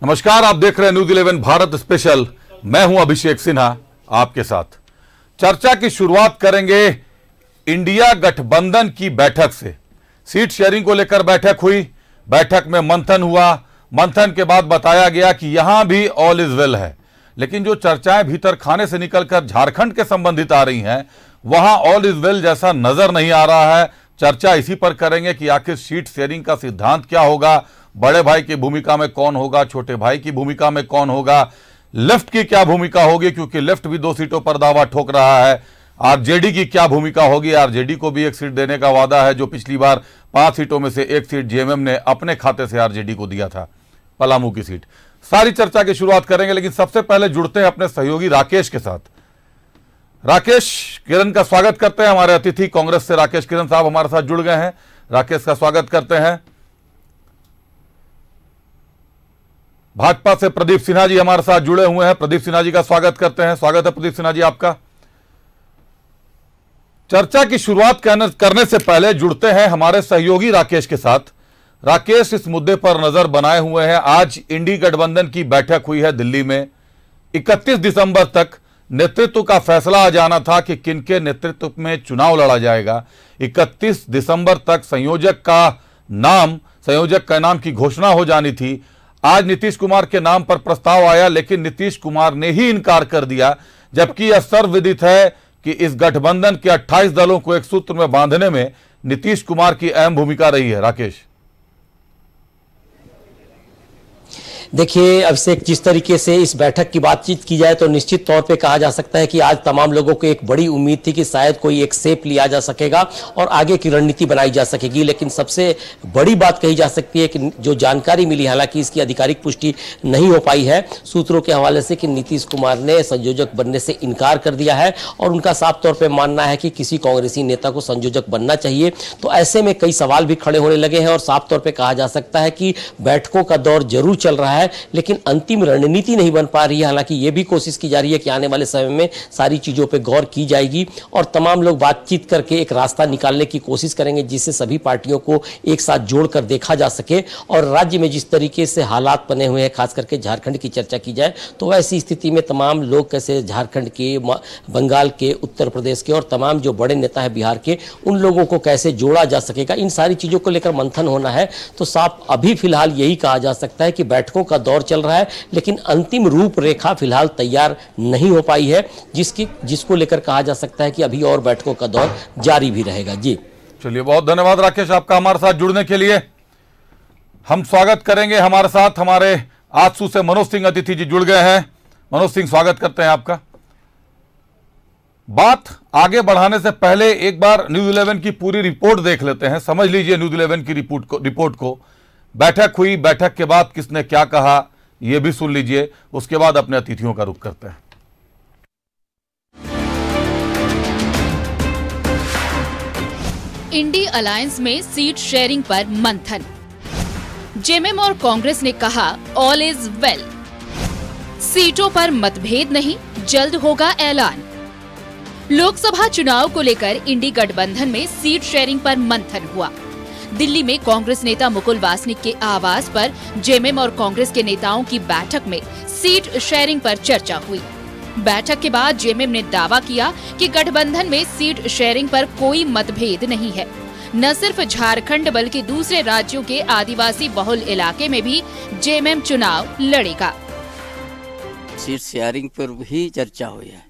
नमस्कार, आप देख रहे हैं न्यूज़ 11 भारत स्पेशल। मैं हूं अभिषेक सिन्हा आपके साथ। चर्चा की शुरुआत करेंगे इंडिया गठबंधन की बैठक से। सीट शेयरिंग को लेकर बैठक हुई, बैठक में मंथन हुआ। मंथन के बाद बताया गया कि यहां भी ऑल इज वेल है, लेकिन जो चर्चाएं भीतर खाने से निकलकर झारखंड के संबंधित आ रही हैं, वहां ऑल इज वेल जैसा नजर नहीं आ रहा है। चर्चा इसी पर करेंगे कि आखिर सीट शेयरिंग का सिद्धांत क्या होगा, बड़े भाई की भूमिका में कौन होगा, छोटे भाई की भूमिका में कौन होगा, लेफ्ट की क्या भूमिका होगी, क्योंकि लेफ्ट भी 2 सीटों पर दावा ठोक रहा है। आरजेडी की क्या भूमिका होगी, आरजेडी को भी 1 सीट देने का वादा है, जो पिछली बार 5 सीटों में से 1 सीट जेएमएम ने अपने खाते से आरजेडी को दिया था, पलामू की सीट। सारी चर्चा की शुरुआत करेंगे, लेकिन सबसे पहले जुड़ते हैं अपने सहयोगी राकेश के साथ। राकेश किरण का स्वागत करते हैं। हमारे अतिथि कांग्रेस से राकेश किरण साहब हमारे साथ जुड़ गए हैं। राकेश का स्वागत करते हैं। भाजपा से प्रदीप सिन्हा जी हमारे साथ जुड़े हुए हैं। प्रदीप सिन्हा जी का स्वागत करते हैं। स्वागत है प्रदीप सिन्हा जी आपका। चर्चा की शुरुआत करने से पहले जुड़ते हैं हमारे सहयोगी राकेश के साथ। राकेश इस मुद्दे पर नजर बनाए हुए हैं। आज इंडी गठबंधन की बैठक हुई है दिल्ली में। 31 दिसंबर तक नेतृत्व का फैसला आ जाना था कि किनके नेतृत्व में चुनाव लड़ा जाएगा। 31 दिसंबर तक संयोजक का नाम की घोषणा हो जानी थी। आज नीतीश कुमार के नाम पर प्रस्ताव आया, लेकिन नीतीश कुमार ने ही इनकार कर दिया, जबकि यह सर्वविदित है कि इस गठबंधन के 28 दलों को एक सूत्र में बांधने में नीतीश कुमार की अहम भूमिका रही है। राकेश, देखिए अभिषेक, जिस तरीके से इस बैठक की बातचीत की जाए तो निश्चित तौर पे कहा जा सकता है कि आज तमाम लोगों को एक बड़ी उम्मीद थी कि शायद कोई एक शेप लिया जा सकेगा और आगे की रणनीति बनाई जा सकेगी। लेकिन सबसे बड़ी बात कही जा सकती है कि जो जानकारी मिली, हालांकि इसकी आधिकारिक पुष्टि नहीं हो पाई है सूत्रों के हवाले से, कि नीतीश कुमार ने संयोजक बनने से इनकार कर दिया है और उनका साफ तौर पर मानना है कि किसी कांग्रेसी नेता को संयोजक बनना चाहिए। तो ऐसे में कई सवाल भी खड़े होने लगे हैं और साफ तौर पर कहा जा सकता है कि बैठकों का दौर जरूर चल रहा है, लेकिन अंतिम रणनीति नहीं बन पा रही है। हालांकि यह भी कोशिश की जा रही है कि आने वाले समय में सारी चीजों पे गौर की जाएगी और तमाम लोग बातचीत करके एक रास्ता निकालने की कोशिश करेंगे, जिससे सभी पार्टियों को एक साथ जोड़कर देखा जा सके। और राज्य में जिस तरीके से हालात बने हुए हैं, खास करके झारखंड की चर्चा की जाए तो वैसी स्थिति में तमाम लोग कैसे झारखंड के, बंगाल के, उत्तर प्रदेश के और तमाम जो बड़े नेता है बिहार के, उन लोगों को कैसे जोड़ा जा सकेगा, इन सारी चीजों को लेकर मंथन होना है। तो साफ अभी फिलहाल यही कहा जा सकता है कि बैठकों का दौर चल रहा है, लेकिन अंतिम रूपरेखा फिलहाल तैयार नहीं हो पाई है, जिसको लेकर कहा जा सकता है कि अभी और बैठकों का दौर जारी भी रहेगा। जी चलिए, बहुत धन्यवाद राकेश आपका हमारे साथ जुड़ने के लिए। हम स्वागत करेंगे हमारे साथ हमारे आजसू से मनोज सिंह अतिथि जी जुड़ गए हैं। मनोज सिंह, स्वागत करते हैं आपका। बात आगे बढ़ाने से पहले एक बार न्यूज़ 11 की पूरी रिपोर्ट देख लेते हैं। समझ लीजिए न्यूज़ 11 की रिपोर्ट को। बैठक हुई, बैठक के बाद किसने क्या कहा यह भी सुन लीजिए, उसके बाद अपने अतिथियों का रुख करते हैं। इंडी अलायंस में सीट शेयरिंग पर मंथन। जेएमएम और कांग्रेस ने कहा ऑल इज वेल। सीटों पर मतभेद नहीं, जल्द होगा ऐलान। लोकसभा चुनाव को लेकर इंडी गठबंधन में सीट शेयरिंग पर मंथन हुआ। दिल्ली में कांग्रेस नेता मुकुल वासनिक के आवास पर जेएमएम और कांग्रेस के नेताओं की बैठक में सीट शेयरिंग पर चर्चा हुई। बैठक के बाद जेएमएम ने दावा किया कि गठबंधन में सीट शेयरिंग पर कोई मतभेद नहीं है। न सिर्फ झारखंड बल्कि दूसरे राज्यों के आदिवासी बहुल इलाके में भी जेएमएम चुनाव लड़ेगा। सीट शेयरिंग पर भी चर्चा हुई है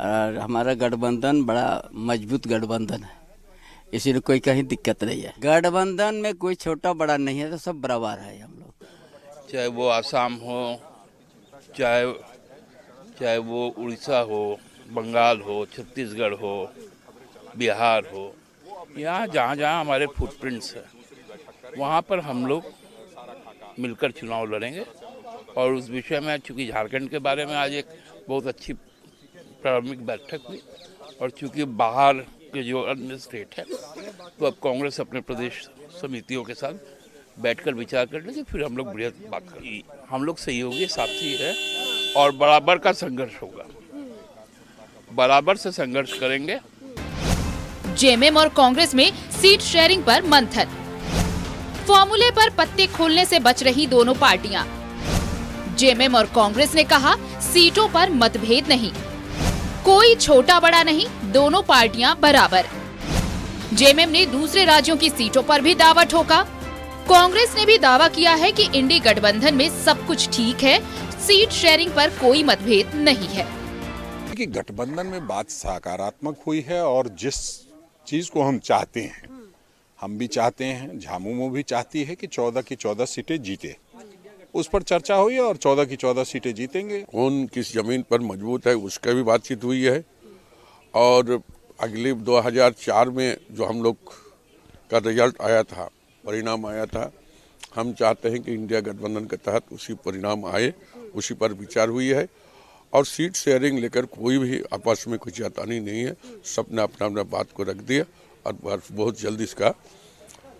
और हमारा गठबंधन बड़ा मजबूत गठबंधन है, इसीलिए कोई कहीं दिक्कत नहीं है। गठबंधन में कोई छोटा बड़ा नहीं है, तो सब बराबर है हम लोग। चाहे वो आसाम हो, चाहे वो उड़ीसा हो, बंगाल हो, छत्तीसगढ़ हो, बिहार हो, यहाँ जहाँ जहाँ हमारे फुटप्रिंट्स हैं वहाँ पर हम लोग मिलकर चुनाव लड़ेंगे। और उस विषय में चूँकि झारखंड के बारे में आज एक बहुत अच्छी प्रारंभिक बैठक हुई और चूँकि बाहर के जो अन्य स्टेट है तो अब कांग्रेस अपने प्रदेश समितियों के साथ बैठकर विचार कर लेंगे, फिर हम लोग बृहद बात करेंगे। हम लोग सहयोगी साथी है और बराबर का संघर्ष होगा, बराबर से संघर्ष करेंगे। जेएमएम और कांग्रेस में सीट शेयरिंग पर मंथन। फॉर्मूले पर पत्ते खोलने से बच रही दोनों पार्टियां। जेएमएम और कांग्रेस ने कहा सीटों पर मतभेद नहीं, कोई छोटा बड़ा नहीं, दोनों पार्टियां बराबर। जेएमएम ने दूसरे राज्यों की सीटों पर भी दावा ठोका। कांग्रेस ने भी दावा किया है कि इंडी गठबंधन में सब कुछ ठीक है, सीट शेयरिंग पर कोई मतभेद नहीं है। कि गठबंधन में बात सकारात्मक हुई है और जिस चीज को हम चाहते हैं, हम भी चाहते हैं, झामुमो भी चाहती है कि 14 की 14 सीटें जीते, उस पर चर्चा हुई है और 14 की 14 सीटें जीतेंगे। कौन किस जमीन पर मजबूत है उसका भी बातचीत हुई है और अगले 2004 में जो हम लोग का रिजल्ट आया था, परिणाम आया था, हम चाहते हैं कि इंडिया गठबंधन के तहत उसी परिणाम आए, उसी पर विचार हुई है और सीट शेयरिंग लेकर कोई भी आपस में कुछ जतानी नहीं है। सबने अपना अपना बात को रख दिया और बहुत जल्दी इसका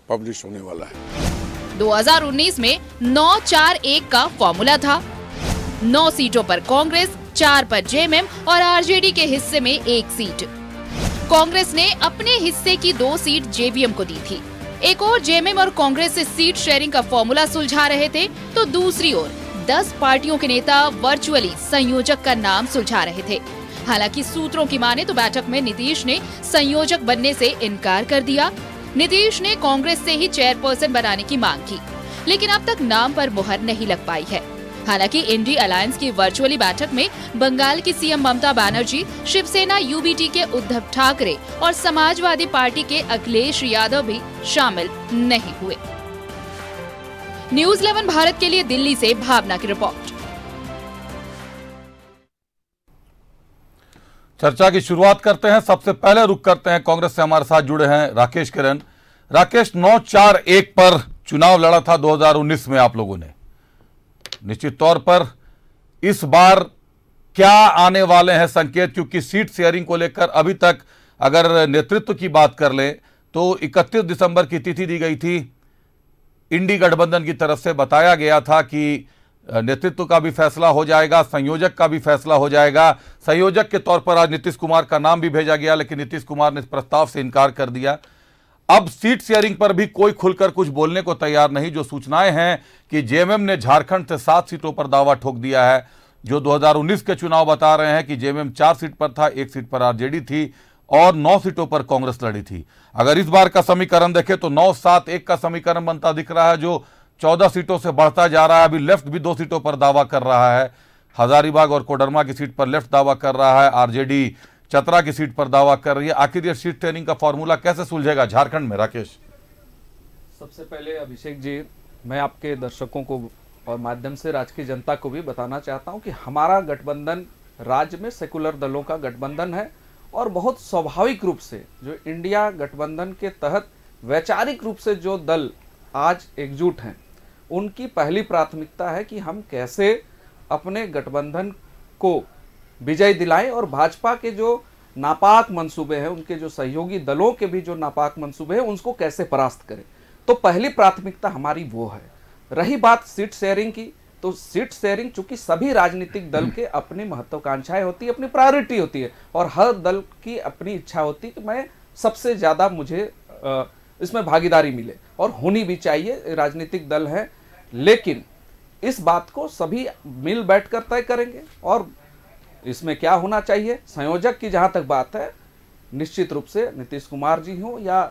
पब्लिश होने वाला है। 2019 में 9-4-1 का फॉर्मूला था। 9 सीटों पर कांग्रेस, 4 पर जेएमएम और आरजेडी के हिस्से में 1 सीट। कांग्रेस ने अपने हिस्से की 2 सीट जेवीएम को दी थी। एक और जेएमएम और कांग्रेस से सीट शेयरिंग का फॉर्मूला सुलझा रहे थे, तो दूसरी ओर 10 पार्टियों के नेता वर्चुअली संयोजक का नाम सुलझा रहे थे। हालांकि सूत्रों की माने तो बैठक में नीतीश ने संयोजक बनने से इनकार कर दिया। नीतीश ने कांग्रेस से ही चेयरपर्सन बनाने की मांग की, लेकिन अब तक नाम पर मुहर नहीं लग पाई है। हालांकि इंडी अलायंस की वर्चुअली बैठक में बंगाल की सीएम ममता बनर्जी, शिवसेना यूबीटी के उद्धव ठाकरे और समाजवादी पार्टी के अखिलेश यादव भी शामिल नहीं हुए। न्यूज़ 11 भारत के लिए दिल्ली से भावना की रिपोर्ट। चर्चा की शुरुआत करते हैं। सबसे पहले रुक करते हैं, कांग्रेस से हमारे साथ जुड़े हैं राकेश किरण। राकेश, 9-4-1 पर चुनाव लड़ा था 2019 में आप लोगों ने। निश्चित तौर पर इस बार क्या आने वाले हैं संकेत, क्योंकि सीट शेयरिंग को लेकर अभी तक अगर नेतृत्व की बात कर लें तो 31 दिसंबर की तिथि दी गई थी। इंडी गठबंधन की तरफ से बताया गया था कि नेतृत्व का भी फैसला हो जाएगा, संयोजक का भी फैसला हो जाएगा। संयोजक के तौर पर आज नीतीश कुमार का नाम भी भेजा गया, लेकिन नीतीश कुमार ने इस प्रस्ताव से इनकार कर दिया। अब सीट शेयरिंग पर भी कोई खुलकर कुछ बोलने को तैयार नहीं। जो सूचनाएं हैं कि जेएमएम ने झारखंड से 7 सीटों पर दावा ठोक दिया है। जो 2019 के चुनाव बता रहे हैं कि जेएमएम 4 सीट पर था, 1 सीट पर आरजेडी थी और 9 सीटों पर कांग्रेस लड़ी थी। अगर इस बार का समीकरण देखें तो 9-7-1 का समीकरण बनता दिख रहा है, जो 14 सीटों से बढ़ता जा रहा है। अभी लेफ्ट भी 2 सीटों पर दावा कर रहा है। हजारीबाग और कोडरमा की सीट पर लेफ्ट दावा कर रहा है, आरजेडी चतरा की सीट पर दावा कर रही है। आखिर ये सीट शेयरिंग का फॉर्मूला कैसे सुलझेगा झारखंड में? राकेश, सबसे पहले अभिषेक जी, मैं आपके दर्शकों को और माध्यम से राज्य की जनता को भी बताना चाहता हूं कि हमारा गठबंधन राज्य में सेकुलर दलों का गठबंधन है और बहुत स्वाभाविक रूप से जो इंडिया गठबंधन के तहत वैचारिक रूप से जो दल आज एकजुट हैं, उनकी पहली प्राथमिकता है कि हम कैसे अपने गठबंधन को विजय दिलाएं और भाजपा के जो नापाक मंसूबे हैं, उनके जो सहयोगी दलों के भी जो नापाक मंसूबे हैं, उनको कैसे परास्त करें। तो पहली प्राथमिकता हमारी वो है। रही बात सीट शेयरिंग की, तो सीट शेयरिंग चूंकि सभी राजनीतिक दल के अपनी महत्वाकांक्षाएं होती है, अपनी प्रायोरिटी होती है और हर दल की अपनी इच्छा होती है कि मैं सबसे ज्यादा मुझे इसमें भागीदारी मिले और होनी भी चाहिए, राजनीतिक दल है। लेकिन इस बात को सभी मिल बैठकर तय करेंगे और इसमें क्या होना चाहिए, संयोजक की जहां तक बात है, निश्चित रूप से नीतीश कुमार जी हो या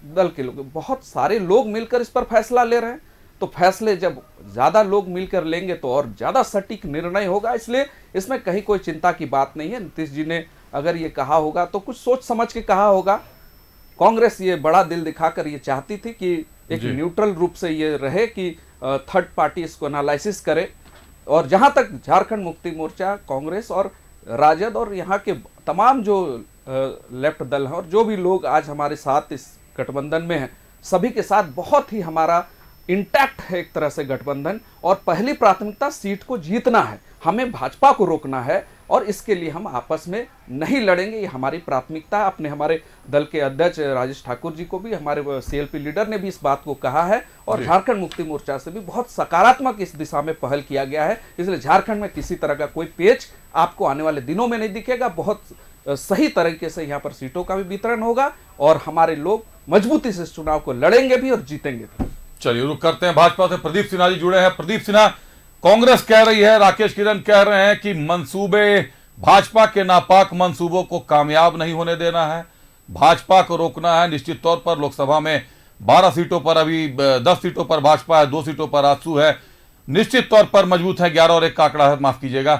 दल के लोग, बहुत सारे लोग मिलकर इस पर फैसला ले रहे हैं। तो फैसले जब ज्यादा लोग मिलकर लेंगे तो और ज्यादा सटीक निर्णय होगा, इसलिए इसमें कहीं कोई चिंता की बात नहीं है। नीतीश जी ने अगर ये कहा होगा तो कुछ सोच समझ के कहा होगा। कांग्रेस ये बड़ा दिल दिखाकर ये चाहती थी कि एक न्यूट्रल रूप से ये रहे कि थर्ड पार्टी इसको एनालिसिस करे। और जहां तक झारखंड मुक्ति मोर्चा, कांग्रेस और राजद और यहाँ के तमाम जो लेफ्ट दल हैं और जो भी लोग आज हमारे साथ इस गठबंधन में हैं, सभी के साथ बहुत ही हमारा इंटैक्ट है एक तरह से गठबंधन। और पहली प्राथमिकता सीट को जीतना है, हमें भाजपा को रोकना है और इसके लिए हम आपस में नहीं लड़ेंगे, ये हमारी प्राथमिकता है। अपने हमारे दल के अध्यक्ष राजेश ठाकुर जी को भी, हमारे सीएलपी लीडर ने भी इस बात को कहा है और झारखंड मुक्ति मोर्चा से भी बहुत सकारात्मक इस दिशा में पहल किया गया है। इसलिए झारखंड में किसी तरह का कोई पेच आपको आने वाले दिनों में नहीं दिखेगा। बहुत सही तरीके से यहाँ पर सीटों का भी वितरण होगा और हमारे लोग मजबूती से इस चुनाव को लड़ेंगे भी और जीतेंगे भी। चलिए रुक करते हैं, भाजपा से प्रदीप सिन्हा जी जुड़े हैं। प्रदीप सिन्हा, कांग्रेस कह रही है, राकेश किरण कह रहे हैं कि मंसूबे, भाजपा के नापाक मंसूबों को कामयाब नहीं होने देना है, भाजपा को रोकना है। निश्चित तौर पर लोकसभा में 12 सीटों पर अभी 10 सीटों पर भाजपा है, 2 सीटों पर आजसू है, निश्चित तौर पर मजबूत है, 11 और 1 का आंकड़ा है, माफ कीजिएगा।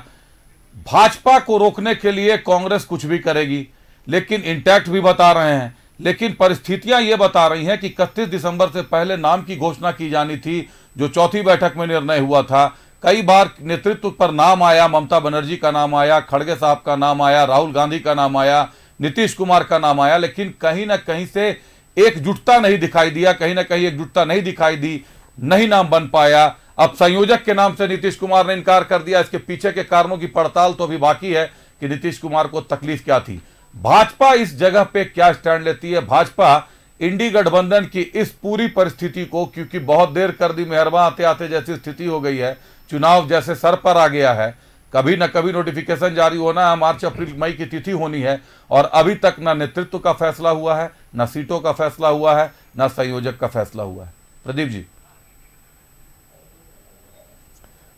भाजपा को रोकने के लिए कांग्रेस कुछ भी करेगी, लेकिन इंटैक्ट भी बता रहे हैं। लेकिन परिस्थितियां ये बता रही हैं कि 31 दिसंबर से पहले नाम की घोषणा की जानी थी, जो चौथी बैठक में निर्णय हुआ था। कई बार नेतृत्व पर नाम आया, ममता बनर्जी का नाम आया, खड़गे साहब का नाम आया, राहुल गांधी का नाम आया, नीतीश कुमार का नाम आया, लेकिन कहीं ना कहीं से एकजुटता नहीं दिखाई दिया, कहीं ना कहीं एकजुटता नहीं दिखाई दी, नहीं नाम बन पाया। अब संयोजक के नाम से नीतीश कुमार ने इनकार कर दिया। इसके पीछे के कारणों की पड़ताल तो अभी बाकी है कि नीतीश कुमार को तकलीफ क्या थी। भाजपा इस जगह पे क्या स्टैंड लेती है? भाजपा इंडी गठबंधन की इस पूरी परिस्थिति को, क्योंकि बहुत देर कर दी, मेहरबान आते आते जैसी स्थिति हो गई है, चुनाव जैसे सर पर आ गया है, कभी न कभी नोटिफिकेशन जारी होना है, मार्च अप्रैल मई की तिथि होनी है, और अभी तक ना नेतृत्व का फैसला हुआ है, ना सीटों का फैसला हुआ है, ना संयोजक का फैसला हुआ है। प्रदीप जी।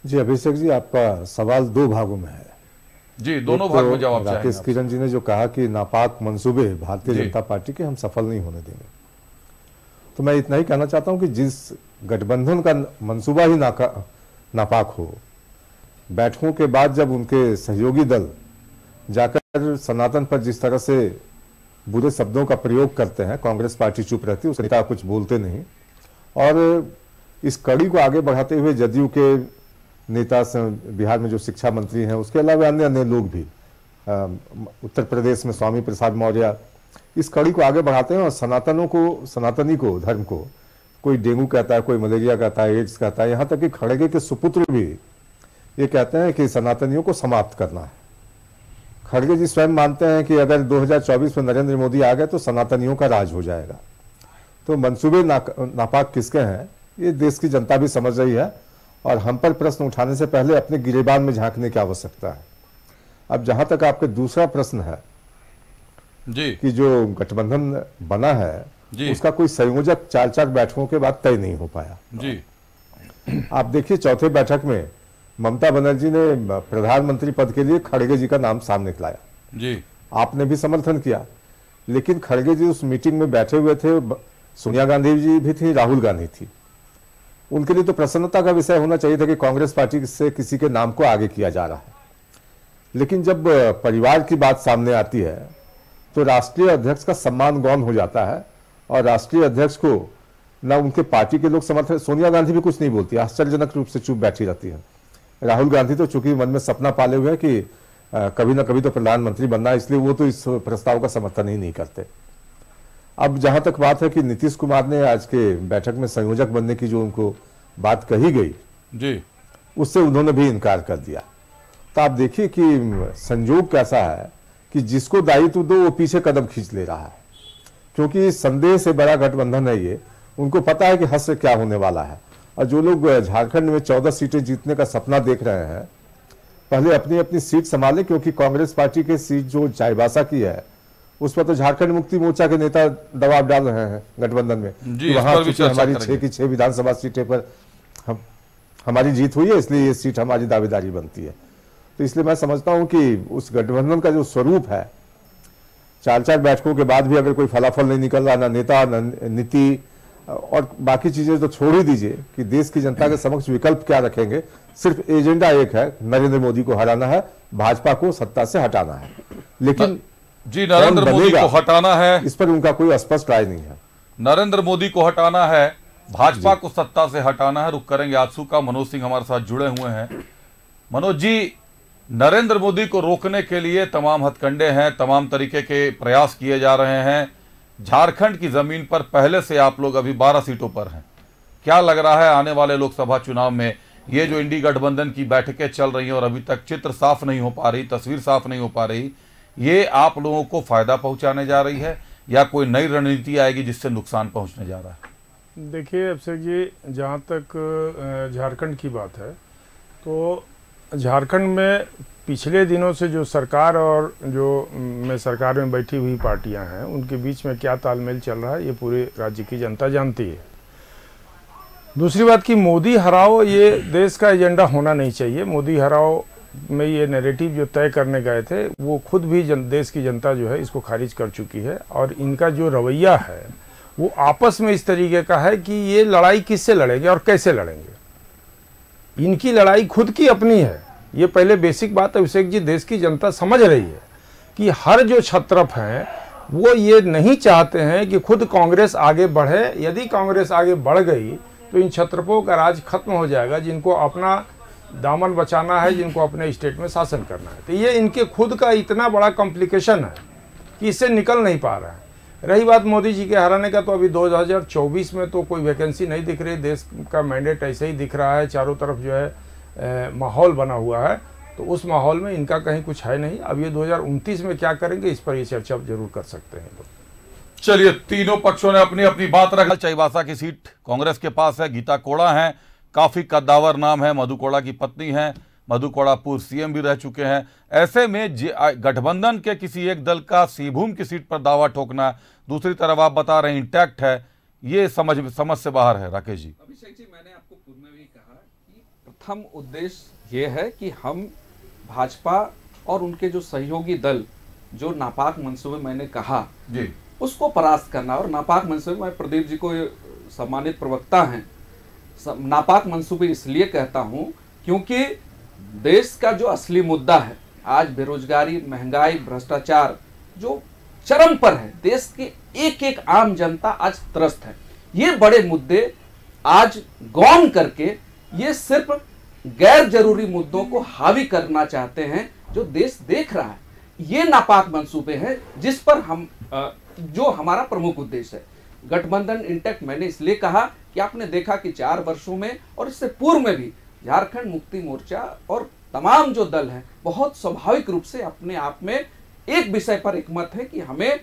जी अभिषेक जी, आपका सवाल 2 भागों में है जी, दोनों भाग में जवाब चाहिए। राकेश किरण जी ने जो कहा कि नापाक मंसूबे भारतीय जनता पार्टी के हम सफल नहीं होने देंगे, तो मैं इतना ही कहना चाहता हूं कि जिस गठबंधन का मंसूबा ही नापाक हो, बैठकों के बाद जब उनके सहयोगी दल जाकर सनातन पर जिस तरह से बुरे शब्दों का प्रयोग करते हैं, कांग्रेस पार्टी चुप रहती है, उस नेता कुछ बोलते नहीं, और इस कड़ी को आगे बढ़ाते हुए जदयू के नेता बिहार में जो शिक्षा मंत्री हैं, उसके अलावा अन्य अन्य लोग भी, उत्तर प्रदेश में स्वामी प्रसाद मौर्य, इस कड़ी को आगे बढ़ाते हैं और सनातनी को, धर्म को कोई डेंगू कहता है, कोई मलेरिया कहता है, एड्स कहता है, यहाँ तक कि खड़गे के सुपुत्र भी ये कहते हैं कि सनातनियों को समाप्त करना है। खड़गे जी स्वयं मानते हैं कि अगर 2024 में नरेंद्र मोदी आ गए तो सनातनियों का राज हो जाएगा। तो मंसूबे नापाक किसके हैं, ये देश की जनता भी समझ रही है, और हम पर प्रश्न उठाने से पहले अपने गिरेबान में झांकने की आवश्यकता है। अब जहां तक आपके दूसरा प्रश्न है जी, कि जो गठबंधन बना है उसका कोई संयोजक 4 बैठकों के बाद तय नहीं हो पाया जी। आप देखिए, चौथे बैठक में ममता बनर्जी ने प्रधानमंत्री पद के लिए खड़गे जी का नाम सामने लाया जी, आपने भी समर्थन किया, लेकिन खड़गे जी उस मीटिंग में बैठे हुए थे, सोनिया गांधी जी भी थी, राहुल गांधी थी। उनके लिए तो प्रसन्नता का विषय होना चाहिए था कि कांग्रेस पार्टी से किसी के नाम को आगे किया जा रहा है, लेकिन जब परिवार की बात सामने आती है तो राष्ट्रीय अध्यक्ष का सम्मान गौण हो जाता है, और राष्ट्रीय अध्यक्ष को ना उनके पार्टी के लोग समर्थन, सोनिया गांधी भी कुछ नहीं बोलती, आश्चर्यजनक रूप से चुप बैठी रहती है। राहुल गांधी तो चूंकि मन में सपना पाले हुए हैं कि कभी ना कभी तो प्रधानमंत्री बनना है, इसलिए वो तो इस प्रस्ताव का समर्थन ही नहीं करते। अब जहां तक बात है कि नीतीश कुमार ने आज के बैठक में संयोजक बनने की जो उनको बात कही गई जी, उससे उन्होंने भी इनकार कर दिया। तो आप देखिए कि संयोग कैसा है कि जिसको दायित्व दो वो पीछे कदम खींच ले रहा है, क्योंकि संदेह से बड़ा गठबंधन है ये, उनको पता है कि हद से क्या होने वाला है। और जो लोग झारखंड में 14 सीटें जीतने का सपना देख रहे हैं, पहले अपनी अपनी सीट संभाले, क्योंकि कांग्रेस पार्टी की सीट जो चाईबासा की है उस पर तो झारखंड मुक्ति मोर्चा के नेता दबाव डाल रहे हैं गठबंधन में, वहां हमारी 6 की 6 विधानसभा सीटें पर हमारी जीत हुई है, इसलिए ये सीट हमारी दावेदारी बनती है। तो इसलिए मैं समझता हूं कि उस गठबंधन का जो स्वरूप है, 4 बैठकों के बाद भी अगर कोई फलाफल नहीं निकल रहा, ना नेता ना नीति, और बाकी चीजें तो छोड़ ही दीजिए कि देश की जनता के समक्ष विकल्प क्या रखेंगे। सिर्फ एजेंडा एक है, नरेंद्र मोदी को हराना है, भाजपा को सत्ता से हटाना है, लेकिन जी नरेंद्र मोदी को हटाना है, इस पर उनका कोई स्पष्ट राय नहीं है। नरेंद्र मोदी को हटाना है, भाजपा को सत्ता से हटाना है। रुक करेंगे आजसू का, मनोज सिंह हमारे साथ जुड़े हुए हैं। मनोज जी, नरेंद्र मोदी को रोकने के लिए तमाम हथकंडे हैं, तमाम तरीके के प्रयास किए जा रहे हैं। झारखंड की जमीन पर पहले से आप लोग अभी 12 सीटों पर हैं। क्या लग रहा है आने वाले लोकसभा चुनाव में ये जो इंडी गठबंधन की बैठकें चल रही हैं और अभी तक चित्र साफ नहीं हो पा रही, तस्वीर साफ नहीं हो पा रही, ये आप लोगों को फायदा पहुंचाने जा रही है या कोई नई रणनीति आएगी जिससे नुकसान पहुंचने जा रहा है? देखिए अभिषेक जी, जहाँ तक झारखंड की बात है, तो झारखंड में पिछले दिनों से जो सरकार और जो में सरकार में बैठी हुई पार्टियां हैं, उनके बीच में क्या तालमेल चल रहा है, ये पूरे राज्य की जनता जानती है। दूसरी बात कि मोदी हराओ ये देश का एजेंडा होना नहीं चाहिए। मोदी हराओ में ये नैरेटिव जो तय करने गए थे वो खुद भी देश की जनता जो है इसको खारिज कर चुकी है। और इनका जो रवैया है वो आपस में इस तरीके का है कि ये लड़ाई किससे लड़ेंगे और कैसे लड़ेंगे। इनकी लड़ाई खुद की अपनी है। ये पहले बेसिक बात अभिषेक जी देश की जनता समझ रही है कि हर जो छत्रप हैं वो ये नहीं चाहते हैं कि खुद कांग्रेस आगे बढ़े। यदि कांग्रेस आगे बढ़ गई तो इन छत्रपों का राज खत्म हो जाएगा, जिनको अपना दामन बचाना है, जिनको अपने स्टेट में शासन करना है। तो ये इनके खुद का इतना बड़ा कॉम्प्लिकेशन है कि इससे निकल नहीं पा रहा है। रही बात मोदी जी के हराने का, तो अभी 2024 में तो कोई वैकेंसी नहीं दिख रही। देश का मैंडेट ऐसे ही दिख रहा है, चारों तरफ जो है माहौल बना हुआ है। तो उस माहौल में इनका कहीं कुछ है नहीं। अब ये 2029 में क्या करेंगे इस पर ये चर्चा जरूर कर सकते हैं लोग। चलिए, तीनों पक्षों ने अपनी अपनी बात रखी। चाईबासा की सीट कांग्रेस के पास है। गीता कोड़ा हैं, काफी कद्दावर नाम है। मधु कोड़ा की पत्नी है। मधु कोड़ा पूर्व सीएम भी रह चुके हैं। ऐसे में गठबंधन के किसी एक दल का सिंहभूम की सीट पर दावा ठोकना, दूसरी तरफ आप बता रहे हैं इंटैक्ट है, ये समझ से बाहर है। राकेश जी, अभिषेक जी, मैंने आपको पूर्व में भी कहा कि प्रथम उद्देश्य ये है कि हम भाजपा और उनके जो सहयोगी दल जो नापाक मंसूबे मैंने कहा जी, उसको परास्त करना। और नापाक मंसूबे, मैं प्रदीप जी को सम्मानित प्रवक्ता हैं, नापाक मंसूबे इसलिए कहता हूं क्योंकि देश का जो असली मुद्दा है आज बेरोजगारी, महंगाई, भ्रष्टाचार जो चरम पर है, देश के एक एक आम जनता आज त्रस्त है। ये बड़े मुद्दे आज गौन करके ये सिर्फ गैर जरूरी मुद्दों को हावी करना चाहते हैं जो देश देख रहा है। ये नापाक मंसूबे हैं जिस पर हम जो हमारा प्रमुख उद्देश्य है। गठबंधन इंटैक्ट मैंने इसलिए कहा कि आपने देखा कि 4 वर्षों में और इससे पूर्व में भी झारखंड मुक्ति मोर्चा और तमाम जो दल हैं बहुत स्वाभाविक रूप से अपने आप में एक विषय पर एकमत है कि हमें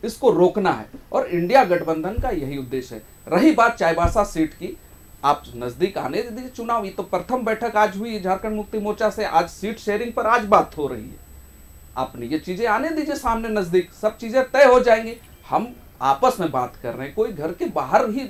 इसको रोकना है। और इंडिया गठबंधन का यही उद्देश्य है। रही बात चाईबासा सीट की, आप नजदीक आने दीजिए चुनाव। ये तो प्रथम बैठक आज हुई झारखंड मुक्ति मोर्चा से, आज सीट शेयरिंग पर आज बात हो रही है। आपने ये चीजें आने दीजिए सामने, नजदीक सब चीजें तय हो जाएंगी। हम आपस में बात कर रहे हैं, कोई घर के बाहर ही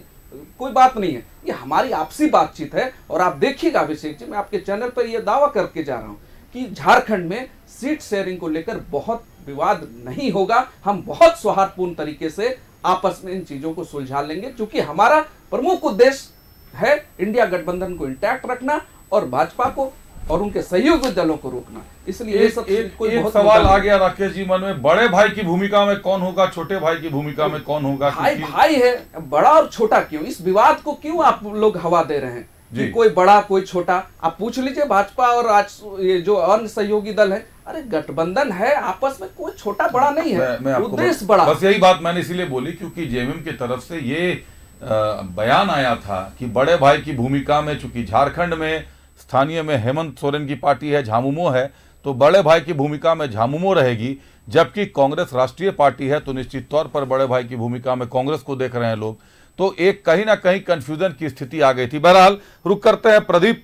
कोई बात नहीं है, ये हमारी आपसी बातचीत है। और आप देखिएगा अभिषेक जी, मैं आपके चैनल पर यह दावा करके जा रहा हूं कि झारखंड में सीट शेयरिंग को लेकर बहुत विवाद नहीं होगा। हम बहुत सौहार्दपूर्ण तरीके से आपस में इन चीजों को सुलझा लेंगे, क्योंकि हमारा प्रमुख उद्देश्य है इंडिया गठबंधन को इंटैक्ट रखना और भाजपा को और उनके सहयोगी दलों को रोकना। इसलिए एक सवाल आ गया राकेश जी मन में, बड़े भाई की भूमिका में कौन होगा, छोटे भाई की भूमिका में कौन होगा? भाई है, बड़ा और छोटा क्यों? इस विवाद को क्यों आप लोग हवा दे रहे हैं कि कोई बड़ा कोई छोटा? आप पूछ लीजिए भाजपा और आज ये जो अन्य सहयोगी दल है, अरे गठबंधन है, आपस में कोई छोटा बड़ा नहीं है, उद्देश्य बड़ा। बस यही बात मैंने इसीलिए बोली क्योंकि जेएमएम की तरफ से ये बयान आया था कि बड़े भाई की भूमिका में, चूंकि झारखंड में स्थानीय में हेमंत सोरेन की पार्टी है, झामुमो है, तो बड़े भाई की भूमिका में झामुमो रहेगी। जबकि कांग्रेस राष्ट्रीय पार्टी है तो निश्चित तौर पर बड़े भाई की भूमिका में कांग्रेस को देख रहे हैं लोग। तो एक कहीं ना कहीं कंफ्यूजन की स्थिति आ गई थी। बहरहाल रुक करते हैं प्रदीप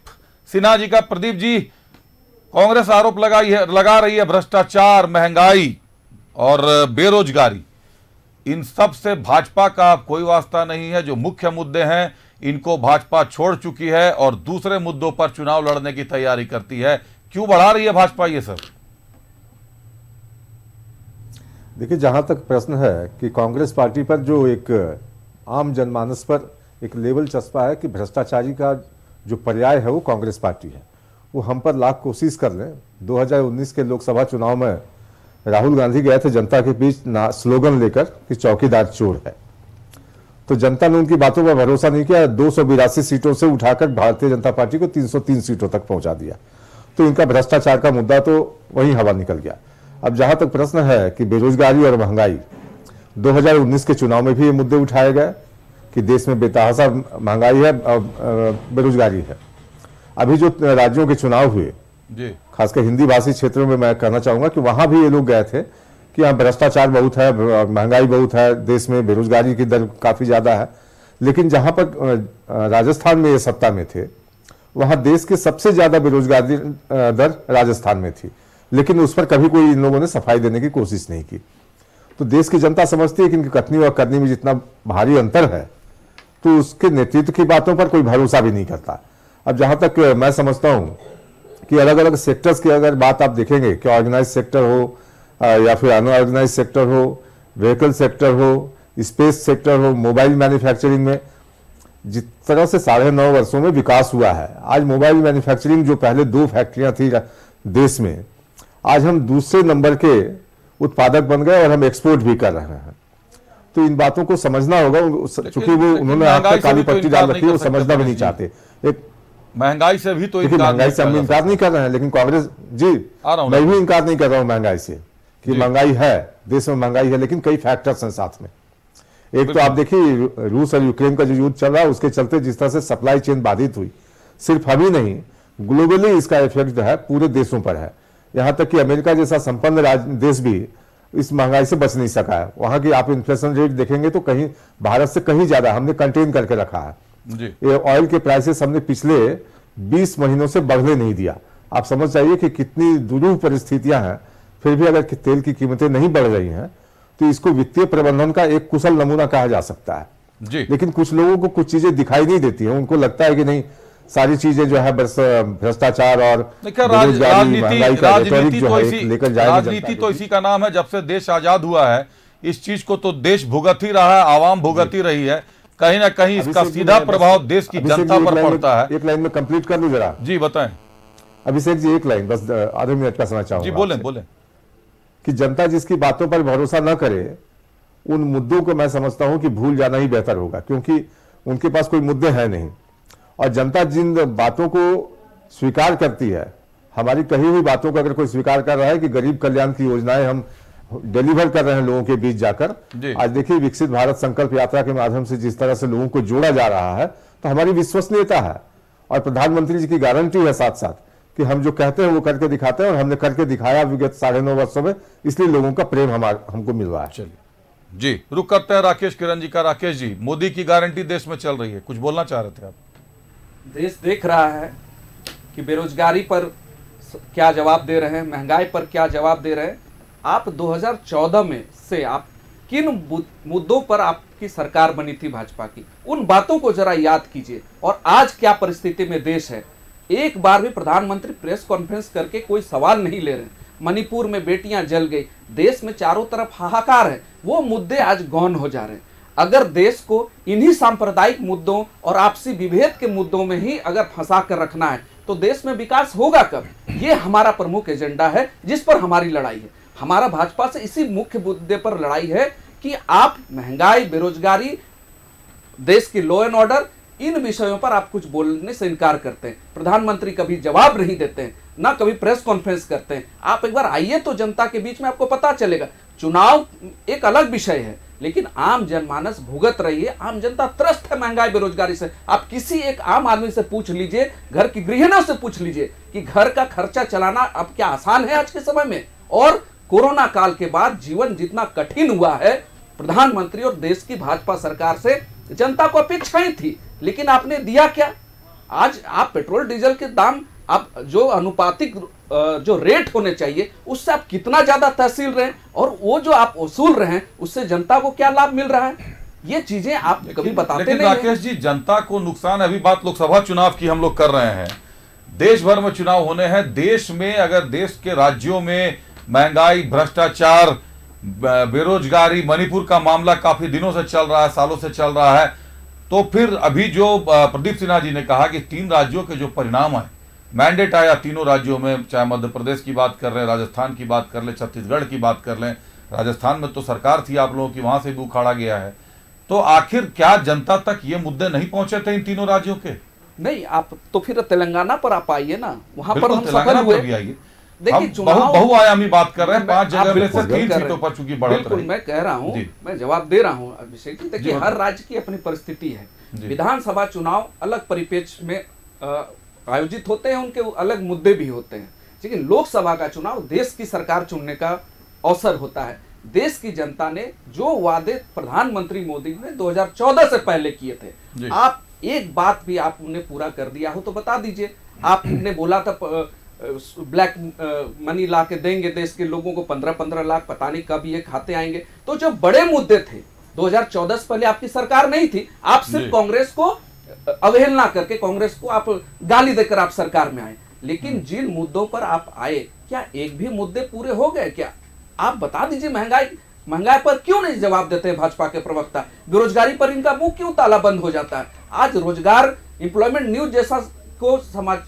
सिन्हा जी का। प्रदीप जी, कांग्रेस आरोप लगा रही है भ्रष्टाचार, महंगाई और बेरोजगारी, इन सब से भाजपा का कोई वास्ता नहीं है। जो मुख्य मुद्दे हैं इनको भाजपा छोड़ चुकी है और दूसरे मुद्दों पर चुनाव लड़ने की तैयारी करती है। क्यों बढ़ा रही है भाजपा ये सब? देखिए, जहां तक प्रश्न है कि कांग्रेस पार्टी पर जो एक आम जनमानस पर एक लेवल चस्पा है कि भ्रष्टाचारी का जो पर्याय है वो कांग्रेस पार्टी है, वो हम पर लाख कोशिश कर लें। 2019 के लोकसभा चुनाव में राहुल गांधी गए थे जनता के बीच स्लोगन लेकर कि चौकीदार चोर है, तो जनता ने उनकी बातों पर भरोसा नहीं किया। 282 सीटों से उठाकर भारतीय जनता पार्टी को 303 सीटों तक पहुंचा दिया। तो इनका भ्रष्टाचार का मुद्दा तो वहीं हवा निकल गया। अब जहां तक प्रश्न है कि बेरोजगारी और महंगाई, 2019 के चुनाव में भी ये मुद्दे उठाए गए कि देश में बेतहाशा महंगाई है, बेरोजगारी है। अभी जो राज्यों के चुनाव हुए, खासकर हिंदी भाषी क्षेत्रों में, मैं कहना चाहूंगा कि वहां भी ये लोग गए थे कि यहाँ भ्रष्टाचार बहुत है, महंगाई बहुत है, देश में बेरोजगारी की दर काफी ज्यादा है। लेकिन जहां पर राजस्थान में ये सत्ता में थे, वहां देश के सबसे ज्यादा बेरोजगारी दर राजस्थान में थी, लेकिन उस पर कभी कोई इन लोगों ने सफाई देने की कोशिश नहीं की। तो देश की जनता समझती है कि इनकी कथनी और करनी में जितना भारी अंतर है, तो उसके नेतृत्व की बातों पर कोई भरोसा भी नहीं करता। अब जहां तक मैं समझता हूं कि अलग अलग सेक्टर्स की अगर बात आप देखेंगे कि ऑर्गेनाइज सेक्टर हो या फिर अनऑर्गेनाइज सेक्टर हो, व्हीकल सेक्टर हो, स्पेस सेक्टर हो, मोबाइल मैन्युफैक्चरिंग में जिस तरह से 9.5 वर्षों में विकास हुआ है, आज मोबाइल मैन्युफैक्चरिंग जो पहले 2 फैक्ट्रियां थी देश में, आज हम दूसरे नंबर के उत्पादक बन गए और हम एक्सपोर्ट भी कर रहे हैं। तो इन बातों को समझना होगा, चूंकि वो उन्होंने आप तक काली पट्टी डाल रखी है, वो समझना भी नहीं चाहते। एक महंगाई से भी तो महंगाई से हम इनकार नहीं कर रहे हैं, लेकिन कांग्रेस जी मैं भी इनकार नहीं कर रहा हूं महंगाई से, कि महंगाई है, देश में महंगाई है, लेकिन कई फैक्टर्स हैं साथ में। एक तो आप देखिए रूस और यूक्रेन का जो युद्ध चल रहा है, उसके चलते जिस तरह से सप्लाई चेन बाधित हुई, सिर्फ हम ही नहीं, ग्लोबली इसका इफेक्ट जो है पूरे देशों पर है। यहां तक कि अमेरिका जैसा संपन्न देश भी इस महंगाई से बच नहीं सका है। वहां की आप इन्फ्लेशन रेट देखेंगे तो कहीं भारत से कहीं ज्यादा हमने कंटेन करके रखा है जी। ये ऑयल के प्राइसेस हमने पिछले 20 महीनों से बढ़ने नहीं दिया। आप समझ जाइए कि कितनी दुरूह परिस्थितियां हैं, फिर भी अगर तेल की कीमतें नहीं बढ़ रही हैं तो इसको वित्तीय प्रबंधन का एक कुशल नमूना कहा जा सकता है जी। लेकिन कुछ लोगों को कुछ चीजें दिखाई नहीं देती हैं, उनको लगता है कि नहीं सारी चीजें जो है बस भ्रष्टाचार और राजनीति तो इसी का नाम है। जब से देश आजाद हुआ है इस चीज को तो देश भुगत ही रहा है, आवाम भुगत ही रही है, कहीं ना कहीं इसका सीधा प्रभाव देश की जनता पर पड़ता है। एक लाइन में कंप्लीट कर लूं जरा जी, बताएं अभिषेक जी, एक लाइन बस, आधे मिनट का समय चाहूंगा जी। बोलें कि जनता जिसकी बातों पर भरोसा न करे, उन मुद्दों को मैं समझता हूं कि भूल जाना ही बेहतर होगा, क्योंकि उनके पास कोई मुद्दे हैं नहीं। और जनता जिन बातों को स्वीकार करती है, हमारी कही हुई बातों को अगर कोई स्वीकार कर रहा है कि गरीब कल्याण की योजनाएं हम डिलीवर कर रहे हैं लोगों के बीच जाकर, आज देखिए विकसित भारत संकल्प यात्रा के माध्यम से जिस तरह से लोगों को जोड़ा जा रहा है, तो हमारी विश्वसनीयता है और प्रधानमंत्री जी की गारंटी है साथ साथ कि हम जो कहते हैं वो करके दिखाते हैं, और हमने करके दिखाया विगत 9.5 वर्षों में, इसलिए लोगों का प्रेम हमको मिल रहा है। चलिए जी, रुक करते हैं राकेश किरण जी का। राकेश जी, मोदी की गारंटी देश में चल रही है, कुछ बोलना चाह रहे थे आप? देश देख रहा है कि बेरोजगारी पर क्या जवाब दे रहे हैं, महंगाई पर क्या जवाब दे रहे हैं। आप 2014 में से आप किन मुद्दों पर आपकी सरकार बनी थी भाजपा की, उन बातों को जरा याद कीजिए और आज क्या परिस्थिति में देश है। एक बार भी प्रधानमंत्री प्रेस कॉन्फ्रेंस करके कोई सवाल नहीं ले रहे। मणिपुर में बेटियां जल गई, देश में चारों तरफ हाहाकार है, वो मुद्दे आज गौन हो जा रहे हैं। अगर देश को इन्हीं सांप्रदायिक मुद्दों और आपसी विभेद के मुद्दों में ही अगर फंसा कर रखना है तो देश में विकास होगा कब? ये हमारा प्रमुख एजेंडा है जिस पर हमारी लड़ाई है। हमारा भाजपा से इसी मुख्य मुद्दे पर लड़ाई है कि आप महंगाई, बेरोजगारी, देश की लॉ एंड ऑर्डर, इन विषयों पर आप कुछ बोलने से इनकार करते हैं। प्रधानमंत्री कभी जवाब नहीं देते हैं, ना कभी प्रेस कॉन्फ्रेंस करते हैं। आप एक बार आइए तो जनता के बीच में आपको पता चलेगा। चुनाव एक अलग विषय है, लेकिन आम जनमानस भुगत रही है, आम जनता त्रस्त है महंगाई बेरोजगारी से। आप किसी एक आम आदमी से पूछ लीजिए, घर की गृहिणियों से पूछ लीजिए कि घर का खर्चा चलाना अब क्या आसान है आज के समय में। और कोरोना काल के बाद जीवन जितना कठिन हुआ है, प्रधानमंत्री और देश की भाजपा सरकार से जनता को अपेक्षाएं थी, लेकिन आपने दिया क्या? आज आप पेट्रोल डीजल के दाम, आप जो अनुपातिक जो रेट होने चाहिए उससे आप कितना ज्यादा तहसील रहे हैं, और वो जो आप वसूल रहे हैं उससे जनता को क्या लाभ मिल रहा है? ये चीजें आप कभी बताते नहीं। राकेश जी, जनता को नुकसान, अभी बात लोकसभा चुनाव की हम लोग कर रहे हैं, देश भर में चुनाव होने हैं। देश में अगर देश के राज्यों में महंगाई, भ्रष्टाचार, बेरोजगारी, मणिपुर का मामला काफी दिनों से चल रहा है, सालों से चल रहा है, तो फिर अभी जो प्रदीप सिन्हा जी ने कहा कि 3 राज्यों के जो परिणाम आए, मैंडेट आया तीनों राज्यों में, चाहे मध्य प्रदेश की बात कर रहे हैं, राजस्थान की बात कर लें, छत्तीसगढ़ की बात कर लें, राजस्थान में तो सरकार थी आप लोगों की, वहां से भी उखाड़ा गया है। तो आखिर क्या जनता तक ये मुद्दे नहीं पहुंचे थे इन तीनों राज्यों के? नहीं, आप तो फिर तेलंगाना पर आप आइए ना, वहां पर हम सफल हुए। देखिए, बहुआयामी बात कर रहे हैं, 5 जगह में से 3 सीटों पर चूंकि बढ़त बिल्कुल मैं कह रहा हूं, मैं जवाब दे रहा हूं अभिषेक जी। देखिए, हर राज्य की अपनी परिस्थिति है। विधानसभा चुनाव अलग परिप्रेक्ष्य में आयोजित होते हैं, उनके अलग मुद्दे भी होते हैं, लेकिन लोकसभा का चुनाव देश की सरकार चुनने का अवसर होता है। देश की जनता ने जो वादे प्रधानमंत्री मोदी ने 2014 से पहले किए थे, आप एक बात भी आप उन्हें पूरा कर दिया हो तो बता दीजिए। आपने बोला था ब्लैक मनी ला के देंगे देश के लोगों को, 15-15 लाख, पता नहीं कब ये खाते आएंगे। तो जो बड़े मुद्दे थे, 2014 से पहले आपकी सरकार नहीं थी, आप सिर्फ कांग्रेस को अवहेलना करके, कांग्रेस को आप गाली देकर आप सरकार में आए। लेकिन जिन मुद्दों पर आप आए, क्या एक भी मुद्दे पूरे हो गए? क्या आप बता दीजिए। महंगाई पर क्यों नहीं जवाब देते हैं भाजपा के प्रवक्ता? बेरोजगारी पर इनका मुंह क्यों ताला बंद हो जाता है? आज रोजगार एम्प्लॉयमेंट न्यूज जैसा को